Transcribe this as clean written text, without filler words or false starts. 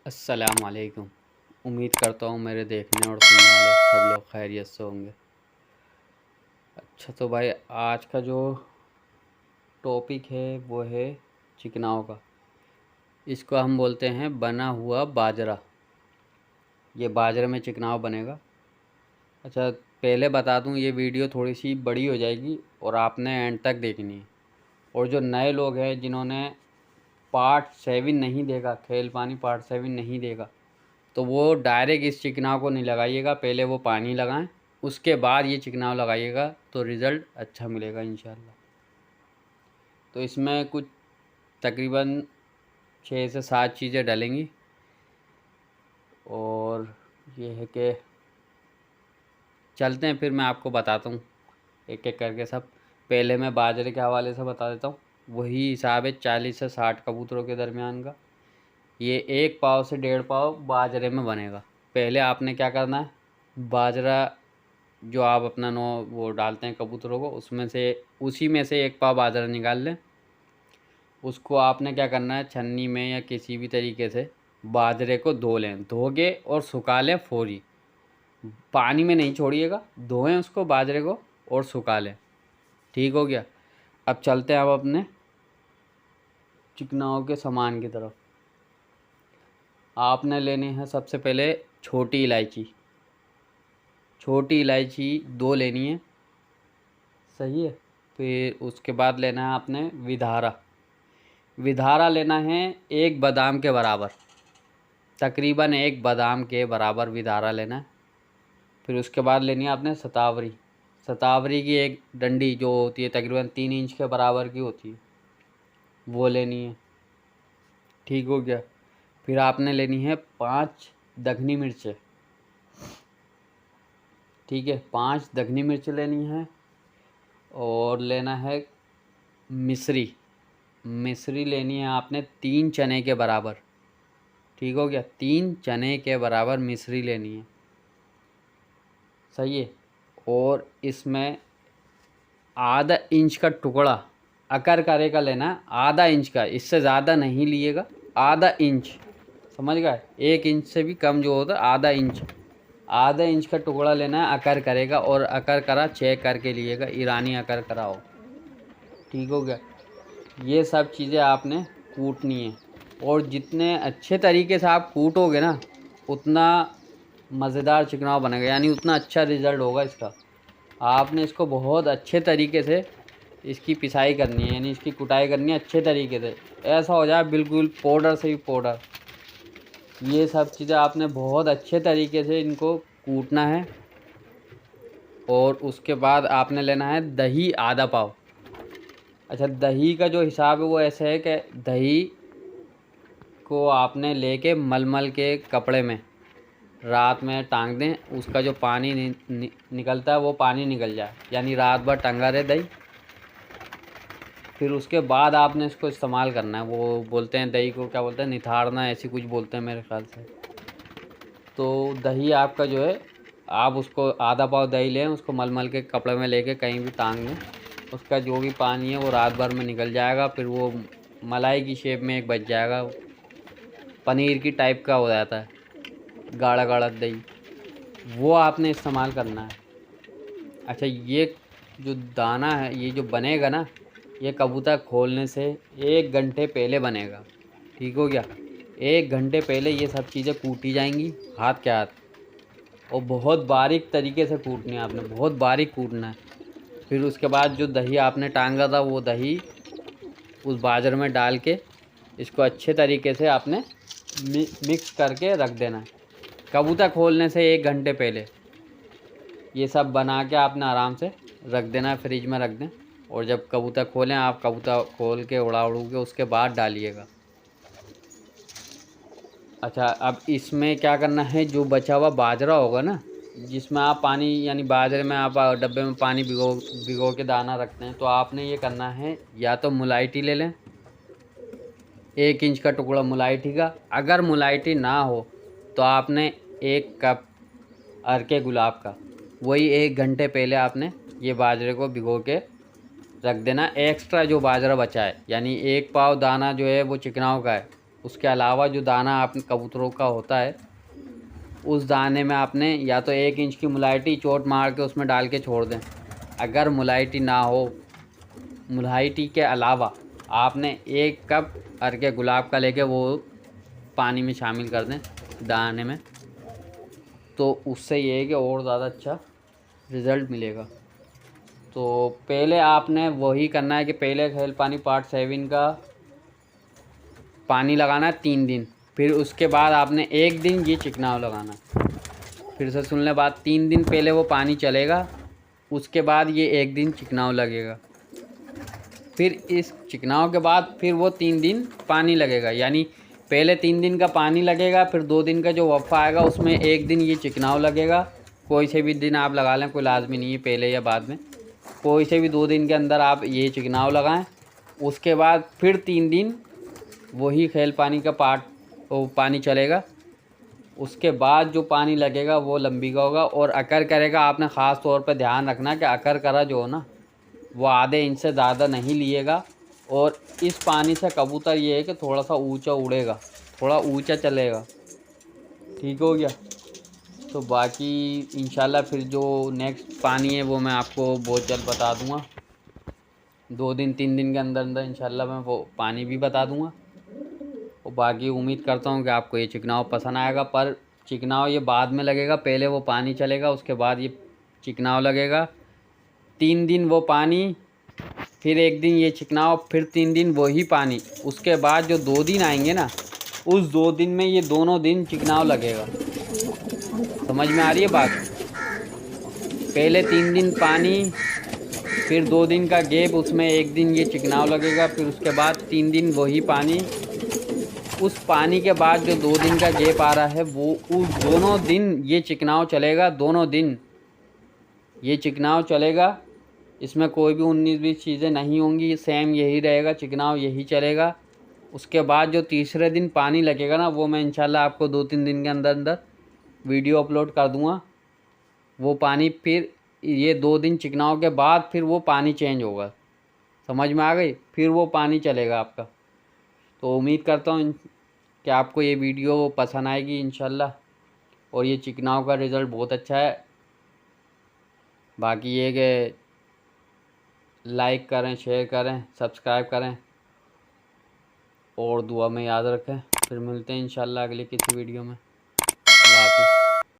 अस्सलाम वालेकुम। उम्मीद करता हूँ मेरे देखने और सुनने वाले सब लोग खैरियत से होंगे। अच्छा तो भाई आज का जो टॉपिक है वो है चिकनाव का। इसको हम बोलते हैं बना हुआ बाजरा। ये बाजरे में चिकनाव बनेगा। अच्छा पहले बता दूँ ये वीडियो थोड़ी सी बड़ी हो जाएगी और आपने एंड तक देखनी है। और जो नए लोग हैं जिन्होंने पार्ट 7 नहीं देखा, खेल पानी पार्ट 7 नहीं देखा, तो वो डायरेक्ट इस चिकनाव को नहीं लगाइएगा। पहले वो पानी लगाएं, उसके बाद ये चिकनाव लगाइएगा तो रिज़ल्ट अच्छा मिलेगा इंशाल्लाह। तो इसमें कुछ तकरीबन 6 से 7 चीज़ें डलेंगी। और ये है कि चलते हैं, फिर मैं आपको बताता हूँ एक एक करके सब। पहले मैं बाजरे के हवाले से बता देता हूँ। वही हिसाब है 40 से 60 कबूतरों के दरमियान का। ये 1 पाव से 1.5 पाव बाजरे में बनेगा। पहले आपने क्या करना है, बाजरा जो आप अपना वो डालते हैं कबूतरों को, उसमें से उसी में से 1 पाव बाजरा निकाल लें। उसको आपने क्या करना है, छन्नी में या किसी भी तरीके से बाजरे को धो लें। धोगे और सुखा लें फौरी, पानी में नहीं छोड़िएगा। धोएं उसको बाजरे को और सुखा लें। ठीक हो गया। अब चलते हैं अब अपने चिकनाव के सामान की तरफ। आपने लेनी है सबसे पहले छोटी इलायची। छोटी इलायची 2 लेनी है, सही है। फिर उसके बाद लेना है आपने विधारा। विधारा लेना है 1 बादाम के बराबर, तकरीबन 1 बादाम के बराबर विधारा लेना है। फिर उसके बाद लेनी है आपने शतावरी। शतावरी की एक डंडी जो होती है तकरीबन 3 इंच के बराबर की होती है, वो लेनी है। ठीक हो गया। फिर आपने लेनी है 5 दखनी मिर्चें। ठीक है, 5 दखनी मिर्च लेनी है। और लेना है मिश्री। मिश्री लेनी है आपने 3 चने के बराबर। ठीक हो गया, 3 चने के बराबर मिश्री लेनी है, सही है। और इसमें आधा इंच का टुकड़ा अकर करे का लेना है, आधा इंच का, इससे ज़्यादा नहीं लिएगा। आधा इंच, समझ गए, 1 इंच से भी कम जो होता है आधा इंच। आधा इंच का टुकड़ा लेना है अकर करेगा। और अकर करा चेक करके लिएगा, ईरानी अकर करा हो। ठीक हो गया। ये सब चीज़ें आपने कूटनी है। और जितने अच्छे तरीके से आप कूटोगे ना, उतना मज़ेदार चिकनाव बनेगा, यानी उतना अच्छा रिज़ल्ट होगा इसका। आपने इसको बहुत अच्छे तरीके से इसकी पिसाई करनी है, यानी इसकी कुटाई करनी है अच्छे तरीके से, ऐसा हो जाए बिल्कुल पाउडर से भी पाउडर। ये सब चीज़ें आपने बहुत अच्छे तरीके से इनको कूटना है। और उसके बाद आपने लेना है दही आधा पाव। अच्छा, दही का जो हिसाब है वो ऐसे है कि दही को आपने लेके मलमल के कपड़े में रात में टांग दें। उसका जो पानी निकलता है वो पानी निकल जाए, यानी रात भर टंगा रहे दही। फिर उसके बाद आपने इसको इस्तेमाल करना है। वो बोलते हैं दही को क्या बोलते हैं, निथाड़ना, ऐसी कुछ बोलते हैं मेरे ख्याल से। तो दही आपका जो है, आप उसको आधा पाव दही लें, उसको मलमल के कपड़े में लेके कहीं भी टांग लें। उसका जो भी पानी है वो रात भर में निकल जाएगा। फिर वो मलाई की शेप में एक बच जाएगा, पनीर की टाइप का हो जाता है, गाढ़ा गाढ़ा दही। वो आपने इस्तेमाल करना है। अच्छा, ये जो दाना है, ये जो बनेगा ना, ये कबूतर खोलने से 1 घंटे पहले बनेगा। ठीक हो गया। 1 घंटे पहले ये सब चीज़ें कूटी जाएंगी हाथ के हाथ। और बहुत बारीक तरीके से कूटनी है आपने, बहुत बारीक कूटना है। फिर उसके बाद जो दही आपने टांगा था वो दही उस बाजरे में डाल के इसको अच्छे तरीके से आपने मिक्स करके रख देना है। कबूतर खोलने से 1 घंटे पहले ये सब बना के आपने आराम से रख देना है, फ्रिज में रख दें। और जब कबूतर खोलें, आप कबूतर खोल के उड़ा उड़ू के उसके बाद डालिएगा। अच्छा, अब इसमें क्या करना है, जो बचा हुआ बाजरा होगा ना, जिसमें आप पानी, यानी बाजरे में आप डब्बे में पानी भिगो भिगो के दाना रखते हैं, तो आपने ये करना है, या तो मुलायटी ले लें 1 इंच का टुकड़ा मुलायठी का। अगर मुलायठी ना हो तो आपने 1 कप अर्के गुलाब का, वही 1 घंटे पहले आपने ये बाजरे को भिगो के रख देना। एक्स्ट्रा जो बाजरा बचा है, यानी 1 पाव दाना जो है वो चिकनाव का है, उसके अलावा जो दाना आपने कबूतरों का होता है उस दाने में आपने या तो 1 इंच की मुलायटी चोट मार के उसमें डाल के छोड़ दें। अगर मुलायटी ना हो, मुलायटी के अलावा आपने 1 कप अर्के गुलाब का लेके वो पानी में शामिल कर दें दाने में, तो उससे ये है कि और ज़्यादा अच्छा रिज़ल्ट मिलेगा। तो पहले आपने वही करना है कि पहले खेल पानी पार्ट 7 का पानी लगाना है 3 दिन, फिर उसके बाद आपने 1 दिन ये चिकनाव लगाना है। फिर से सुन ले बात, 3 दिन पहले वो पानी चलेगा, उसके बाद ये 1 दिन चिकनाव लगेगा, फिर इस चिकनाव के बाद फिर वो 3 दिन पानी लगेगा। यानी पहले 3 दिन का पानी लगेगा, फिर 2 दिन का जो वफ़ा आएगा उसमें 1 दिन ये चिकनाव लगेगा। कोई से भी दिन आप लगा लें, कोई लाजमी नहीं है पहले या बाद में, कोई से भी 2 दिन के अंदर आप ये चिकनाव लगाएं। उसके बाद फिर 3 दिन वही खेल पानी का वो पानी चलेगा। उसके बाद जो पानी लगेगा वो लंबी का होगा और अकर करेगा। आपने ख़ास तौर पे ध्यान रखना कि अकर करा जो हो ना वो आधे इंच से ज़्यादा नहीं लिएगा। और इस पानी से कबूतर ये है कि थोड़ा सा ऊंचा उड़ेगा, थोड़ा ऊंचा चलेगा। ठीक हो गया। तो बाकी इंशाल्लाह फिर जो नेक्स्ट पानी है वो मैं आपको बहुत जल्द बता दूंगा। 2 दिन 3 दिन के अंदर अंदर इंशाल्लाह मैं वो पानी भी बता दूंगा। और बाकी उम्मीद करता हूँ कि आपको ये चिकनाव पसंद आएगा। पर चिकनाव ये बाद में लगेगा, पहले वो पानी चलेगा उसके बाद ये चिकनाव लगेगा। 3 दिन वो पानी, फिर 1 दिन ये चिकनाव, फिर 3 दिन वही पानी। उसके बाद जो 2 दिन आएंगे ना, उस 2 दिन में ये दोनों दिन चिकनाव लगेगा। समझ में आ रही है बात? पहले 3 दिन पानी, फिर 2 दिन का गैप, उसमें 1 दिन ये चिकनाव लगेगा, फिर उसके बाद 3 दिन वही पानी। उस पानी के बाद जो 2 दिन का गैप आ रहा है वो उस दोनों दिन ये चिकनाव चलेगा। दोनों दिन ये चिकनाव चलेगा, इसमें कोई भी 19-20 चीज़ें नहीं होंगी, सेम यही रहेगा, चिकनाव यही चलेगा। उसके बाद जो तीसरे दिन पानी लगेगा ना, वो मैं इंशाल्लाह आपको 2-3 दिन के अंदर अंदर वीडियो अपलोड कर दूँगा। वो पानी फिर ये 2 दिन चिकनाव के बाद फिर वो पानी चेंज होगा। समझ में आ गई? फिर वो पानी चलेगा आपका। तो उम्मीद करता हूँ कि आपको ये वीडियो पसंद आएगी इंशाल्लाह। और ये चिकनाव का रिज़ल्ट बहुत अच्छा है। बाकी ये कि लाइक करें, शेयर करें, सब्सक्राइब करें और दुआ में याद रखें। फिर मिलते हैं इंशाल्लाह अगली किसी वीडियो में।